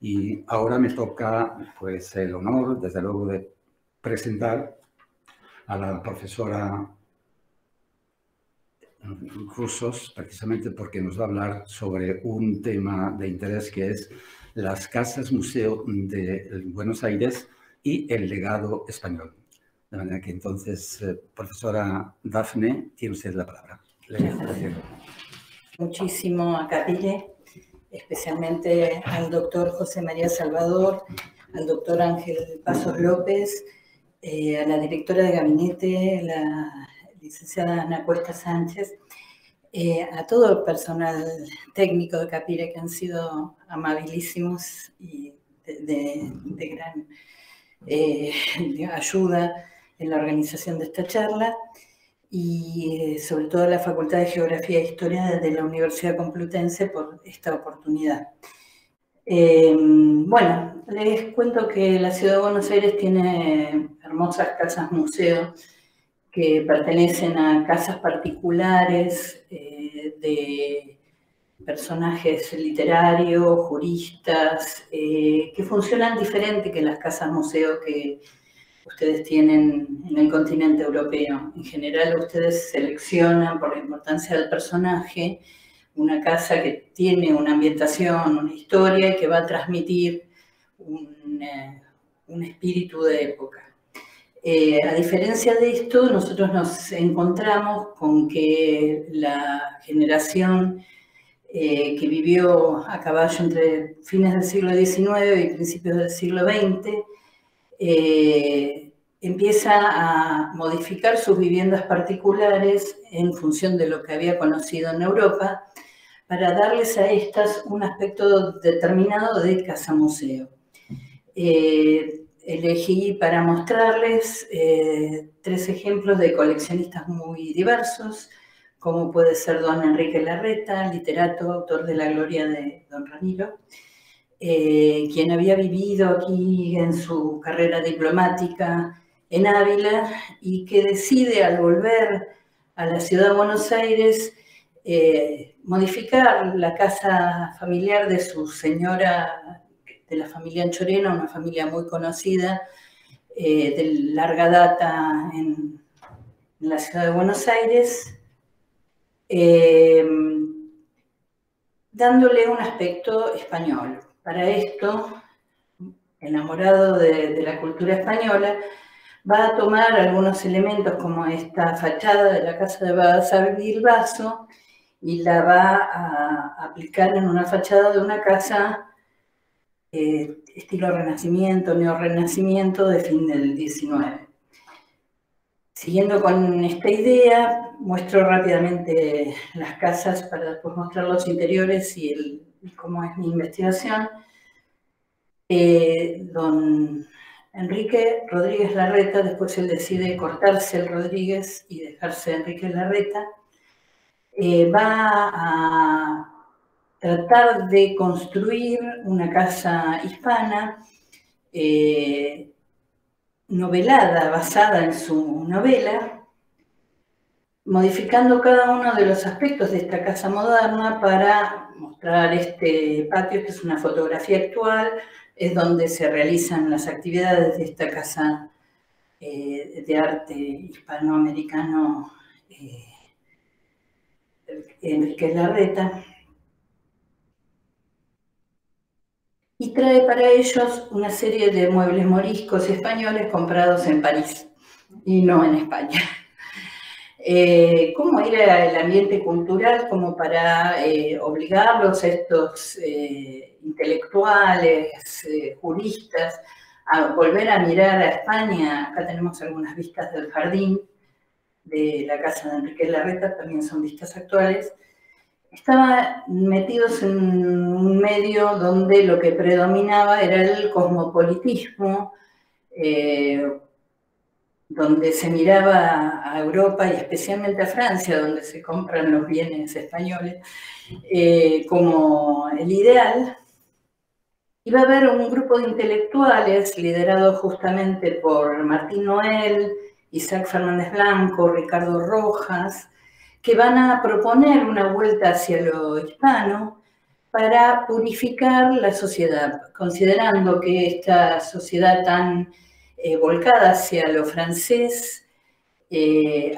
Y ahora me toca, pues, el honor, desde luego, de presentar a la profesora Rusos, precisamente porque nos va a hablar sobre un tema de interés que es las casas museo de Buenos Aires y el legado español. De manera que entonces, profesora Dafne, tiene usted la palabra. Muchísimo a Capire, especialmente al doctor José María Salvador, al doctor Ángel Pasos López, a la directora de gabinete, la licenciada Ana Cuesta Sánchez, a todo el personal técnico de Capire que han sido amabilísimos y de gran ayuda en la organización de esta charla, y sobre todo a la Facultad de Geografía e Historia de la Universidad Complutense por esta oportunidad. Bueno, les cuento que la Ciudad de Buenos Aires tiene hermosas casas museo que pertenecen a casas particulares de personajes literarios, juristas, que funcionan diferente que las casas museo que ustedes tienen en el continente europeo. En general, ustedes seleccionan, por la importancia del personaje, una casa que tiene una ambientación, una historia y que va a transmitir un espíritu de época. A diferencia de esto, nosotros nos encontramos con que la generación que vivió a caballo entre fines del siglo XIX y principios del siglo XX, empieza a modificar sus viviendas particulares en función de lo que había conocido en Europa, para darles a estas un aspecto determinado de casa-museo. Elegí para mostrarles 3 ejemplos de coleccionistas muy diversos, como puede ser don Enrique Larreta, literato, autor de La Gloria de don Ramiro, quien había vivido aquí en su carrera diplomática en Ávila y que decide, al volver a la ciudad de Buenos Aires, modificar la casa familiar de su señora, de la familia Anchorena, una familia muy conocida, de larga data en la ciudad de Buenos Aires, dándole un aspecto español. Para esto, enamorado de la cultura española, va a tomar algunos elementos como esta fachada de la casa de Baldassare Bilbaso y la va a aplicar en una fachada de una casa estilo Renacimiento, Neorrenacimiento de fin del XIX. Siguiendo con esta idea, muestro rápidamente las casas para después mostrar los interiores y cómo es mi investigación. Don Enrique Rodríguez Larreta, después él decide cortarse el Rodríguez y dejarse Enrique Larreta, va a tratar de construir una casa hispana novelada, basada en su novela, modificando cada uno de los aspectos de esta casa moderna para mostrar este patio, que es una fotografía actual, es donde se realizan las actividades de esta casa de arte hispanoamericano Enrique Larreta. Y trae para ellos una serie de muebles moriscos españoles comprados en París y no en España. ¿Cómo era el ambiente cultural como para obligarlos a estos intelectuales, juristas, a volver a mirar a España? Acá tenemos algunas vistas del jardín de la casa de Enrique Larreta, también son vistas actuales. Estaban metidos en un medio donde lo que predominaba era el cosmopolitismo, donde se miraba a Europa y especialmente a Francia, donde se compran los bienes españoles, como el ideal. Iba a haber un grupo de intelectuales liderado justamente por Martín Noel, Isaac Fernández Blanco, Ricardo Rojas, que van a proponer una vuelta hacia lo hispano, para purificar la sociedad, considerando que esta sociedad tan volcada hacia lo francés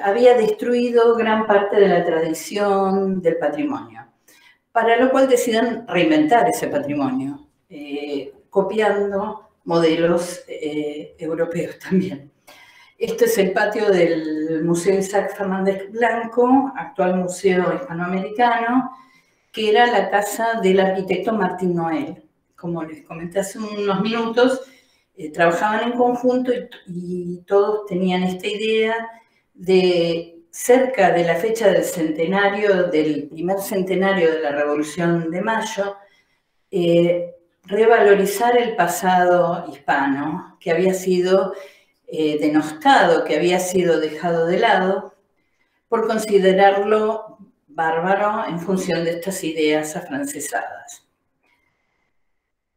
había destruido gran parte de la tradición del patrimonio, para lo cual deciden reinventar ese patrimonio, copiando modelos europeos también. Este es el patio del Museo Isaac Fernández Blanco, actual Museo Hispanoamericano, que era la casa del arquitecto Martín Noel. Como les comenté hace unos minutos, trabajaban en conjunto y todos tenían esta idea de, cerca de la fecha del centenario, del primer centenario de la Revolución de Mayo, revalorizar el pasado hispano, que había sido denostado, que había sido dejado de lado, por considerarlo bárbaro en función de estas ideas afrancesadas.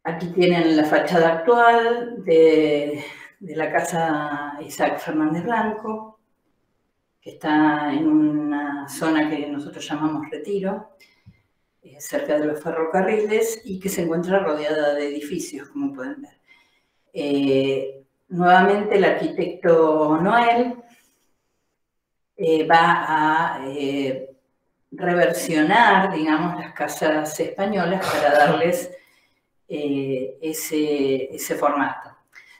Aquí tienen la fachada actual de la casa Isaac Fernández Blanco, que está en una zona que nosotros llamamos Retiro, cerca de los ferrocarriles, y que se encuentra rodeada de edificios, como pueden ver. Nuevamente el arquitecto Noel va a reversionar, digamos, las casas españolas para darles ese formato.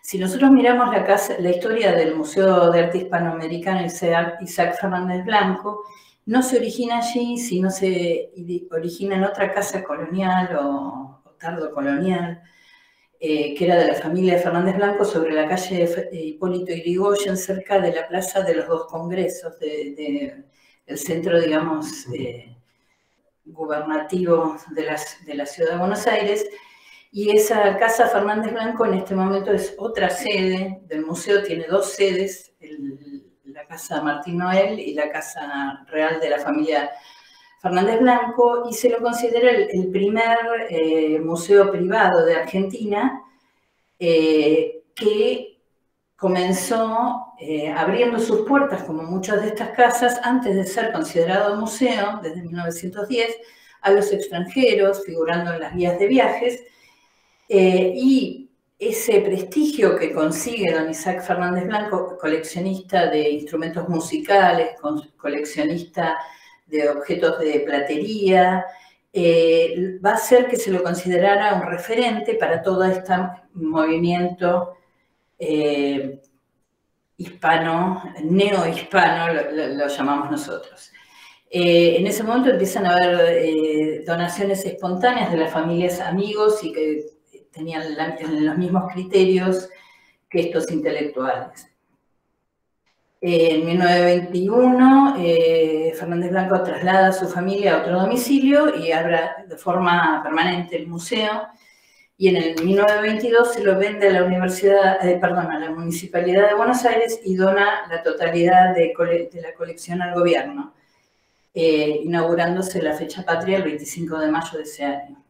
Si nosotros miramos la historia del Museo de Arte Hispanoamericano Isaac Fernández Blanco, no se origina allí, sino se origina en otra casa colonial o tardocolonial, que era de la familia Fernández Blanco, sobre la calle Hipólito Yrigoyen, cerca de la Plaza de los Dos Congresos, del centro, digamos, gubernativo de la Ciudad de Buenos Aires. Y esa casa Fernández Blanco en este momento es otra sede del museo, tiene dos sedes, la casa Martín Noel y la casa real de la familia Fernández Blanco, y se lo considera el primer museo privado de Argentina que comenzó abriendo sus puertas, como muchas de estas casas, antes de ser considerado museo, desde 1910, a los extranjeros, figurando en las guías de viajes, y ese prestigio que consigue don Isaac Fernández Blanco, coleccionista de instrumentos musicales, coleccionista de objetos de platería, va a hacer que se lo considerara un referente para todo este movimiento hispano, neohispano, lo llamamos nosotros. En ese momento empiezan a haber donaciones espontáneas de las familias amigos y que tenían los mismos criterios que estos intelectuales. En 1921, Fernández Blanco traslada a su familia a otro domicilio y abre de forma permanente el museo, y en el 1922 se lo vende a la a la Municipalidad de Buenos Aires y dona la totalidad de la colección al gobierno, inaugurándose la fecha patria el 25 de mayo de ese año.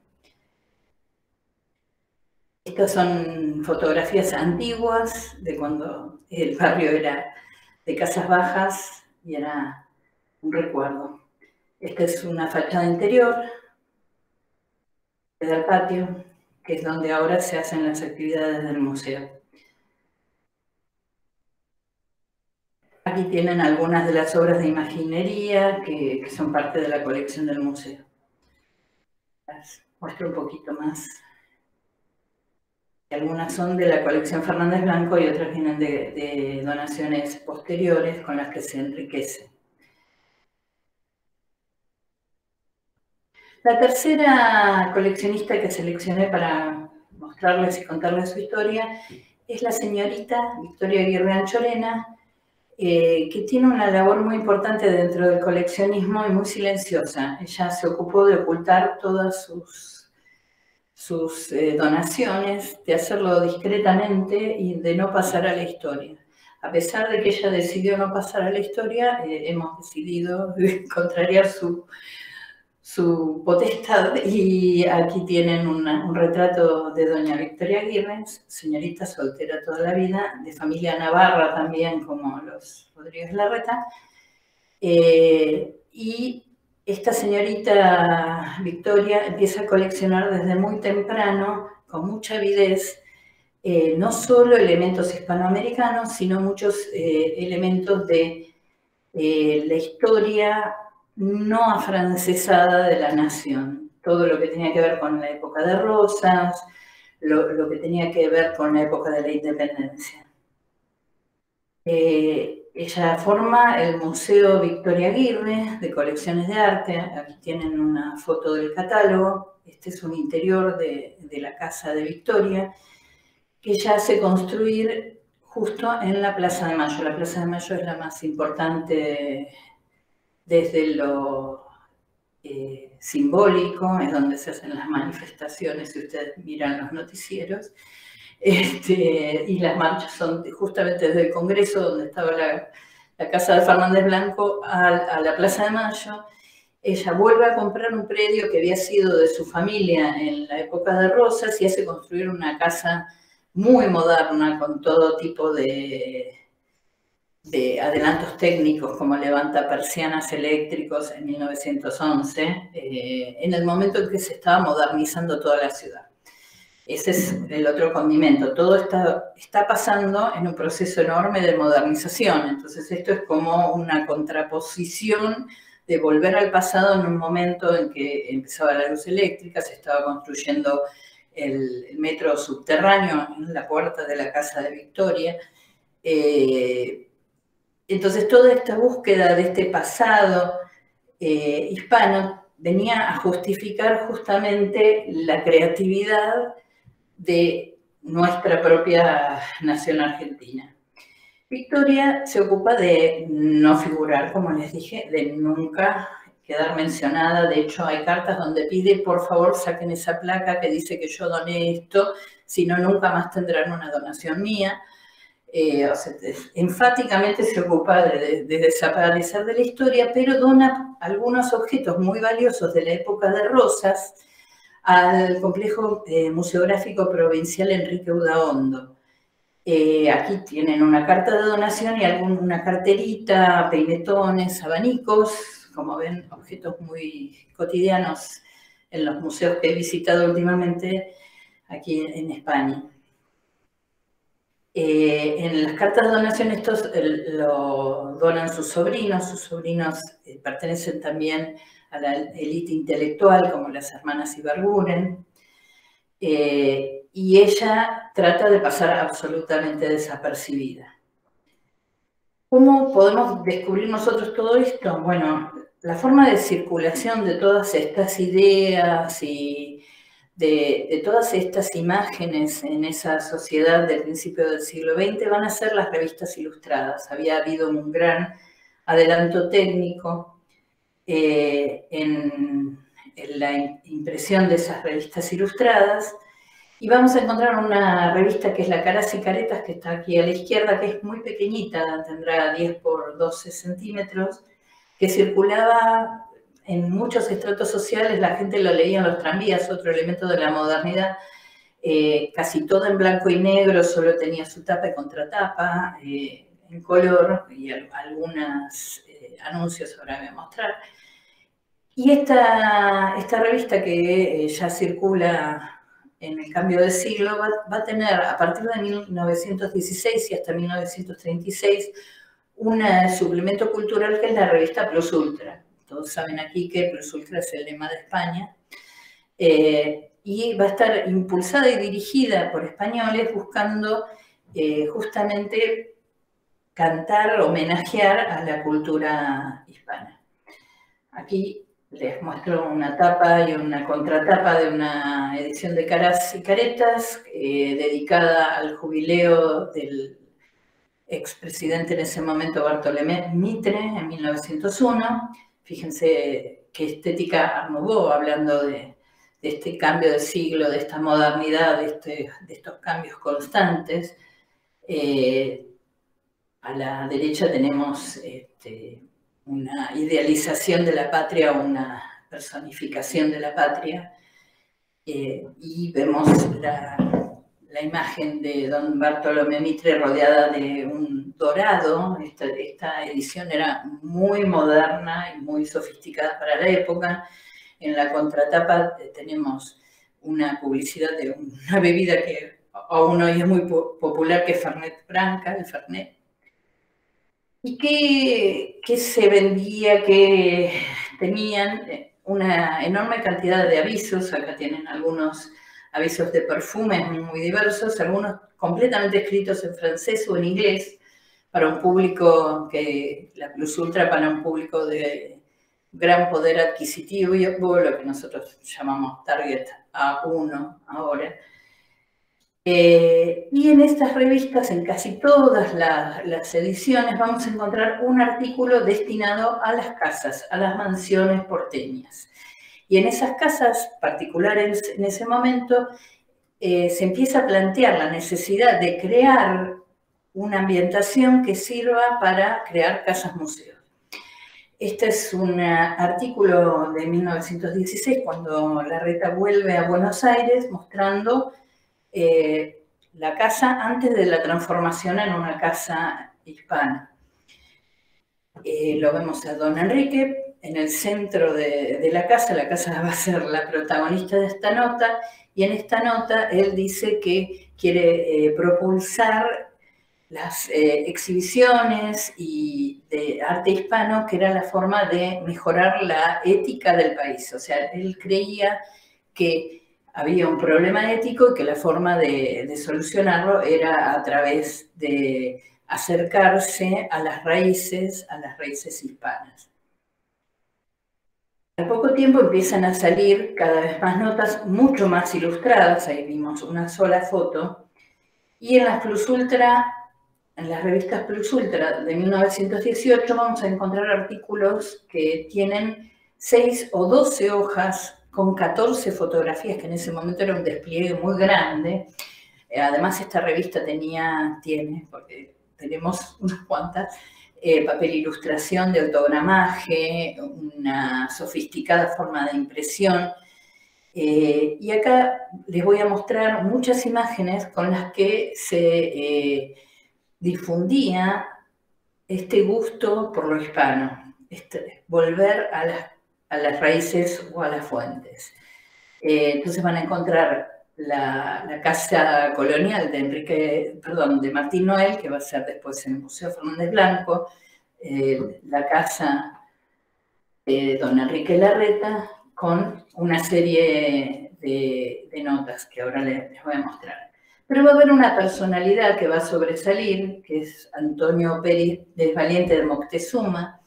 Estas son fotografías antiguas de cuando el barrio era de casas bajas y era un recuerdo. Esta es una fachada interior del patio, que es donde ahora se hacen las actividades del museo. Aquí tienen algunas de las obras de imaginería que son parte de la colección del museo. Las muestro un poquito más. Algunas son de la colección Fernández Blanco y otras vienen de donaciones posteriores con las que se enriquece. La tercera coleccionista que seleccioné para mostrarles y contarles su historia es la señorita Victoria Aguirre Anchorena, que tiene una labor muy importante dentro del coleccionismo y muy silenciosa. Ella se ocupó de ocultar todas sus donaciones, de hacerlo discretamente y de no pasar a la historia. A pesar de que ella decidió no pasar a la historia, hemos decidido contrariar su potestad, y aquí tienen un retrato de doña Victoria Aguirre, señorita soltera toda la vida, de familia navarra también, como los Rodríguez Larreta, y esta señorita Victoria empieza a coleccionar desde muy temprano, con mucha avidez, no solo elementos hispanoamericanos, sino muchos elementos de la historia no afrancesada de la nación. Todo lo que tenía que ver con la época de Rosas, lo que tenía que ver con la época de la independencia. Ella forma el Museo Victoria Aguirre de Colecciones de Arte. Aquí tienen una foto del catálogo. Este es un interior de la casa de Victoria, que ella hace construir justo en la Plaza de Mayo. La Plaza de Mayo es la más importante desde lo simbólico, es donde se hacen las manifestaciones, si ustedes miran los noticieros. Y las marchas son justamente desde el Congreso, donde estaba la casa de Fernández Blanco, a la Plaza de Mayo. Ella vuelve a comprar un predio que había sido de su familia en la época de Rosas y hace construir una casa muy moderna, con todo tipo de adelantos técnicos, como levanta persianas eléctricos en 1911, en el momento en que se estaba modernizando toda la ciudad. Ese es el otro condimento. Todo está pasando en un proceso enorme de modernización. Entonces, esto es como una contraposición de volver al pasado en un momento en que empezaba la luz eléctrica, se estaba construyendo el metro subterráneo en la puerta de la casa de Victoria. Entonces, toda esta búsqueda de este pasado hispano venía a justificar justamente la creatividad de nuestra propia nación argentina. Victoria se ocupa de no figurar, como les dije, de nunca quedar mencionada. De hecho, hay cartas donde pide, por favor, saquen esa placa que dice que yo doné esto, si no, nunca más tendrán una donación mía. O sea, enfáticamente se ocupa de desaparecer de la historia, pero dona algunos objetos muy valiosos de la época de Rosas al Complejo Museográfico Provincial Enrique Udaondo. Aquí tienen una carta de donación y una carterita, peinetones, abanicos, como ven, objetos muy cotidianos en los museos que he visitado últimamente aquí en España. En las cartas de donación estos lo donan sus sobrinos pertenecen también a la élite intelectual, como las hermanas Ibarguren, y ella trata de pasar absolutamente desapercibida. ¿Cómo podemos descubrir nosotros todo esto? Bueno, la forma de circulación de todas estas ideas y de todas estas imágenes en esa sociedad del principio del siglo XX van a ser las revistas ilustradas. Había habido un gran adelanto técnico en la impresión de esas revistas ilustradas, y vamos a encontrar una revista que es la Caras y Caretas, que está aquí a la izquierda, que es muy pequeñita, tendrá 10 por 12 centímetros, que circulaba en muchos estratos sociales. La gente lo leía en los tranvías, otro elemento de la modernidad, casi todo en blanco y negro, solo tenía su tapa y contratapa, en color, y algunos anuncios ahora voy a mostrar. Y esta revista que ya circula en el cambio de siglo va a tener, a partir de 1916 y hasta 1936, un suplemento cultural que es la revista Plus Ultra. Todos saben aquí que Plus Ultra es el lema de España. Y va a estar impulsada y dirigida por españoles buscando justamente cantar, homenajear a la cultura hispana. Aquí les muestro una tapa y una contratapa de una edición de Caras y Caretas dedicada al jubileo del expresidente en ese momento, Bartolomé Mitre, en 1901. Fíjense qué estética Art Nouveau, hablando de este cambio de siglo, de esta modernidad, de estos cambios constantes. A la derecha tenemos una idealización de la patria, una personificación de la patria, y vemos la imagen de don Bartolomé Mitre rodeada de un dorado. Esta edición era muy moderna y muy sofisticada para la época. En la contratapa tenemos una publicidad de una bebida que aún hoy es muy popular, que es Fernet Branca, el Fernet. Y que se vendía, que tenían una enorme cantidad de avisos. Acá tienen algunos avisos de perfumes muy diversos, algunos completamente escritos en francés o en inglés, para un público la Plus Ultra, para un público de gran poder adquisitivo, y lo que nosotros llamamos Target A1 ahora. Y en estas revistas, en casi todas las ediciones, vamos a encontrar un artículo destinado a las casas, a las mansiones porteñas. Y en esas casas particulares, en ese momento, se empieza a plantear la necesidad de crear una ambientación que sirva para crear casas museos. Este es un artículo de 1916, cuando Larreta vuelve a Buenos Aires, mostrando la casa antes de la transformación en una casa hispana. Lo vemos a don Enrique en el centro de la casa va a ser la protagonista de esta nota, y en esta nota él dice que quiere propulsar las exhibiciones y de arte hispano, que era la forma de mejorar la ética del país. O sea, él creía que había un problema ético y que la forma de solucionarlo era a través de acercarse a las raíces hispanas. Al poco tiempo empiezan a salir cada vez más notas mucho más ilustradas. Ahí vimos una sola foto. Y en las Plus Ultra, en las revistas Plus Ultra de 1918, vamos a encontrar artículos que tienen 6 o 12 hojas con 14 fotografías, que en ese momento era un despliegue muy grande. Además, esta revista tiene, porque tenemos unas cuantas, papel ilustración de autogramaje, una sofisticada forma de impresión. Y acá les voy a mostrar muchas imágenes con las que se difundía este gusto por lo hispano, volver a las raíces o a las fuentes. Entonces van a encontrar la casa colonial de Martín Noel, que va a ser después en el Museo Fernández Blanco, la casa de don Enrique Larreta, con una serie de notas que ahora les voy a mostrar. Pero va a haber una personalidad que va a sobresalir, que es Antonio Pérez Desvaliente de Moctezuma,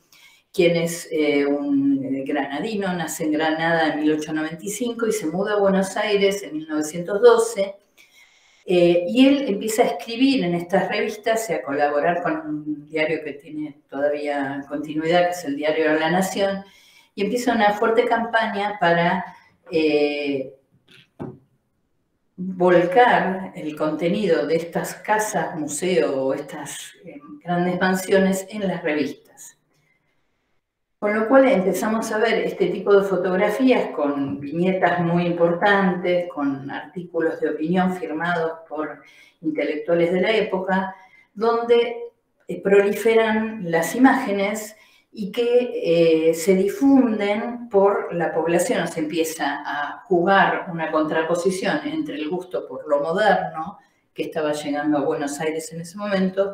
quien es un granadino, nace en Granada en 1895 y se muda a Buenos Aires en 1912. Y él empieza a escribir en estas revistas y a colaborar con un diario que tiene todavía continuidad, que es el Diario de la Nación, y empieza una fuerte campaña para volcar el contenido de estas casas, museos o estas grandes mansiones en las revistas. Con lo cual empezamos a ver este tipo de fotografías con viñetas muy importantes, con artículos de opinión firmados por intelectuales de la época, donde proliferan las imágenes y que se difunden por la población. Se empieza a jugar una contraposición entre el gusto por lo moderno, que estaba llegando a Buenos Aires en ese momento,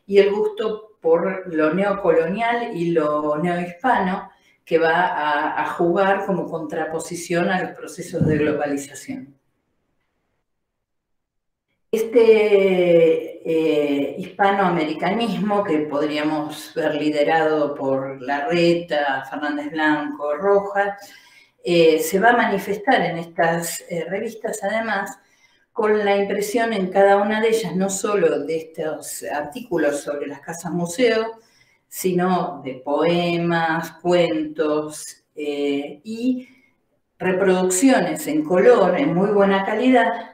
y el gusto por lo neocolonial y lo neohispano, que va a jugar como contraposición a los procesos de globalización. Este hispanoamericanismo, que podríamos ver liderado por Larreta, Fernández Blanco, Rojas, se va a manifestar en estas revistas, además, con la impresión en cada una de ellas, no solo de estos artículos sobre las casas museo, sino de poemas, cuentos y reproducciones en color, en muy buena calidad,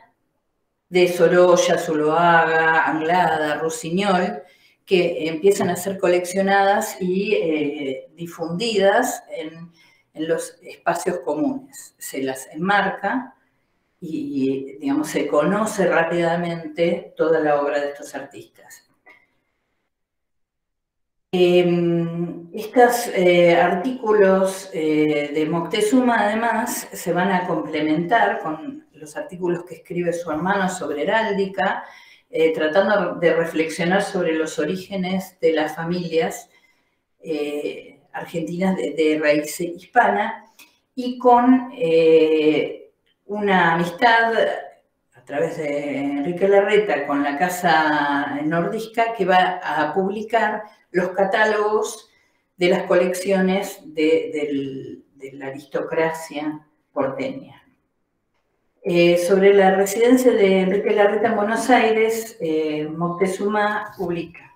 de Sorolla, Zuloaga, Anglada, Rossignol, que empiezan a ser coleccionadas y difundidas en los espacios comunes. Se las enmarca y, digamos, se conoce rápidamente toda la obra de estos artistas. Estos artículos de Moctezuma, además, se van a complementar con los artículos que escribe su hermano sobre heráldica, tratando de reflexionar sobre los orígenes de las familias argentinas de raíz hispana, y con una amistad a través de Enrique Larreta con la Casa Nordisca, que va a publicar los catálogos de las colecciones de la aristocracia porteña. Sobre la residencia de Enrique Larreta en Buenos Aires, Moctezuma publica: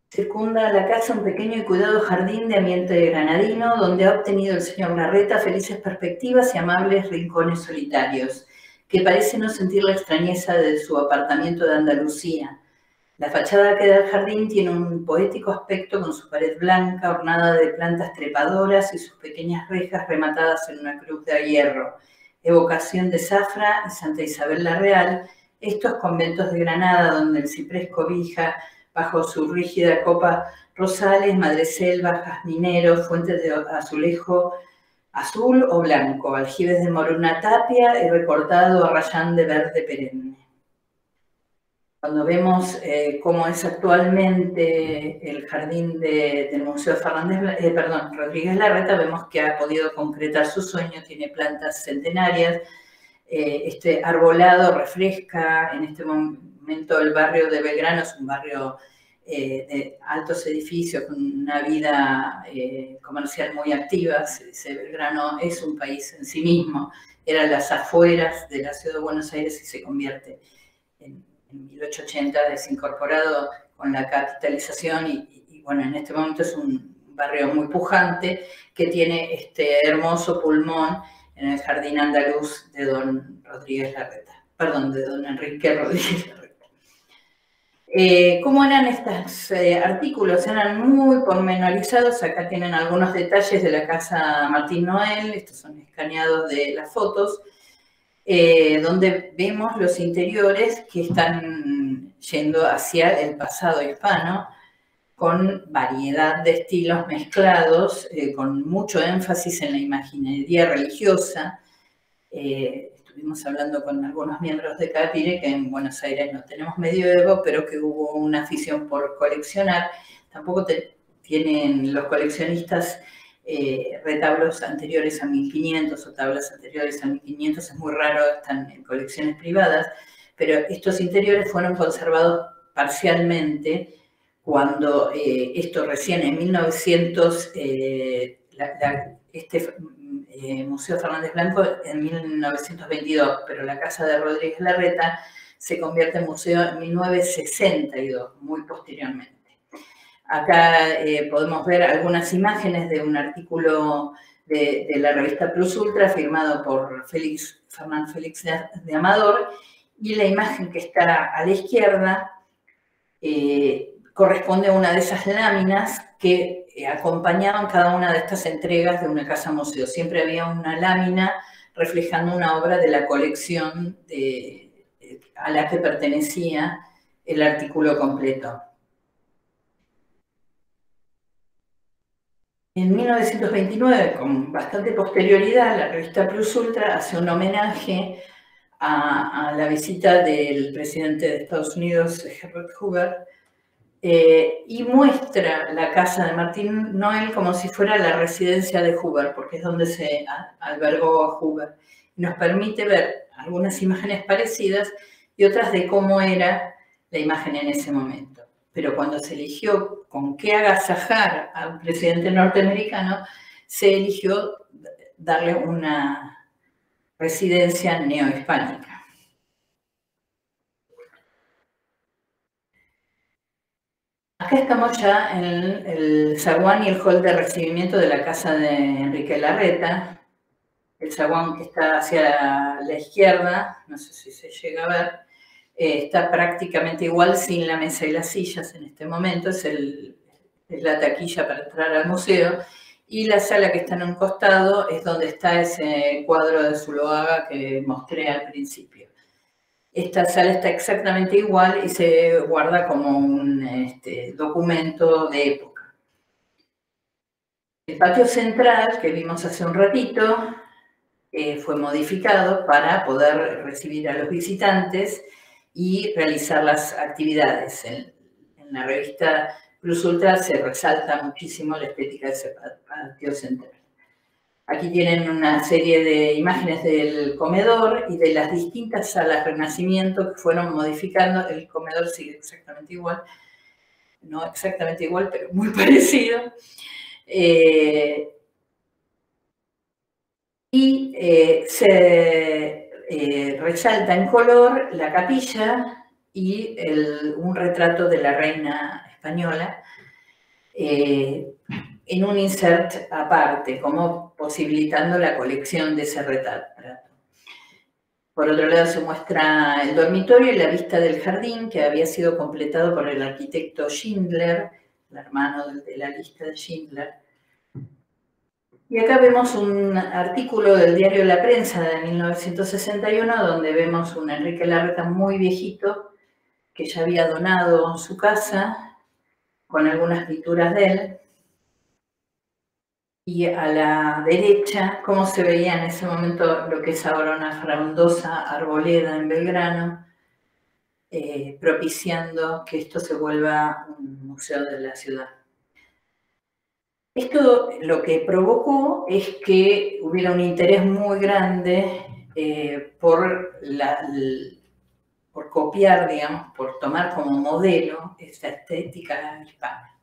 circunda a la casa un pequeño y cuidado jardín de ambiente granadino, donde ha obtenido el señor Larreta felices perspectivas y amables rincones solitarios, que parece no sentir la extrañeza de su apartamiento de Andalucía. La fachada que da al jardín tiene un poético aspecto, con su pared blanca ornada de plantas trepadoras y sus pequeñas rejas rematadas en una cruz de hierro, evocación de Zafra y Santa Isabel la Real, estos conventos de Granada donde el ciprés cobija bajo su rígida copa rosales, madreselvas, jazmineros, fuentes de azulejo azul o blanco, aljibes de moruna tapia y recortado a rayán de verde perenne. Cuando vemos cómo es actualmente el jardín del Museo Rodríguez Larreta, vemos que ha podido concretar su sueño, tiene plantas centenarias, este arbolado refresca. En este momento el barrio de Belgrano es un barrio de altos edificios con una vida comercial muy activa. Belgrano es un país en sí mismo, eran las afueras de la ciudad de Buenos Aires y se convierte en 1880 desincorporado con la capitalización y bueno, en este momento es un barrio muy pujante que tiene este hermoso pulmón en el jardín andaluz de don Rodríguez Larreta, perdón, de don Enrique Rodríguez Larreta. ¿Cómo eran estos artículos? Eran muy pormenorizados. Acá tienen algunos detalles de la casa Martín Noel, estos son escaneados de las fotos, donde vemos los interiores que están yendo hacia el pasado hispano, con variedad de estilos mezclados, con mucho énfasis en la imaginería religiosa. Estuvimos hablando con algunos miembros de Capire que en Buenos Aires no tenemos medioevo, pero que hubo una afición por coleccionar. Tampoco tienen los coleccionistas retablos anteriores a 1500 o tablas anteriores a 1500, es muy raro, están en colecciones privadas, pero estos interiores fueron conservados parcialmente cuando esto recién en 1900, Museo Fernández Blanco en 1922, pero la casa de Rodríguez Larreta se convierte en museo en 1962, muy posteriormente. Acá podemos ver algunas imágenes de un artículo de la revista Plus Ultra firmado por Fernán Félix de Amador, y la imagen que está a la izquierda corresponde a una de esas láminas que acompañaban cada una de estas entregas de una casa museo. Siempre había una lámina reflejando una obra de la colección a la que pertenecía el artículo completo. En 1929, con bastante posterioridad, la revista Plus Ultra hace un homenaje a la visita del presidente de Estados Unidos, Herbert Hoover, y muestra la casa de Martín Noel como si fuera la residencia de Hoover, porque es donde se albergó a Hoover. Nos permite ver algunas imágenes parecidas y otras de cómo era la imagen en ese momento. Pero cuando se eligió con qué agasajar a un presidente norteamericano, se eligió darle una residencia neohispánica. Acá estamos ya en el zaguán y el hall de recibimiento de la casa de Enrique Larreta. El zaguán que está hacia la izquierda, no sé si se llega a ver, está prácticamente igual sin la mesa y las sillas en este momento. Es la taquilla para entrar al museo. Y la sala que está en un costado es donde está ese cuadro de Zuloaga que mostré al principio. esta sala está exactamente igual y se guarda como un documento de época. El patio central, que vimos hace un ratito, fue modificado para poder recibir a los visitantes y realizar las actividades. En la revista Plus Ultra se resalta muchísimo la estética de ese patio central. Aquí tienen una serie de imágenes del comedor y de las distintas salas Renacimiento que fueron modificando. El comedor sigue exactamente igual, no exactamente igual, pero muy parecido. Se resalta en color la capilla y un retrato de la reina española en un insert aparte, como posibilitando la colección de ese retrato. Por otro lado se muestra el dormitorio y la vista del jardín, que había sido completado por el arquitecto Schindler, el hermano de la lista de Schindler. Y acá vemos un artículo del diario La Prensa de 1961, donde vemos un Enrique Larreta muy viejito, que ya había donado su casa, con algunas pinturas de él. Y a la derecha, cómo se veía en ese momento lo que es ahora una frondosa arboleda en Belgrano, propiciando que esto se vuelva un museo de la ciudad. Esto lo que provocó es que hubiera un interés muy grande por copiar, digamos, por tomar como modelo esta estética hispana.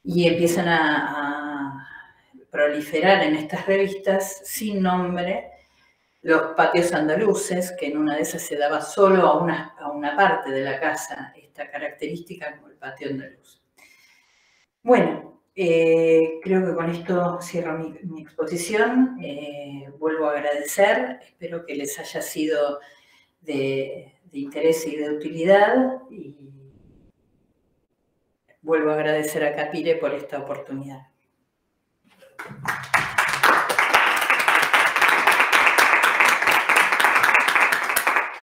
Y empiezan a proliferar en estas revistas sin nombre los patios andaluces, que en una de esas se daba solo a una parte de la casa esta característica como el patio andaluz. Bueno, creo que con esto cierro mi exposición. Vuelvo a agradecer, espero que les haya sido de interés y de utilidad, y vuelvo a agradecer a Capire por esta oportunidad.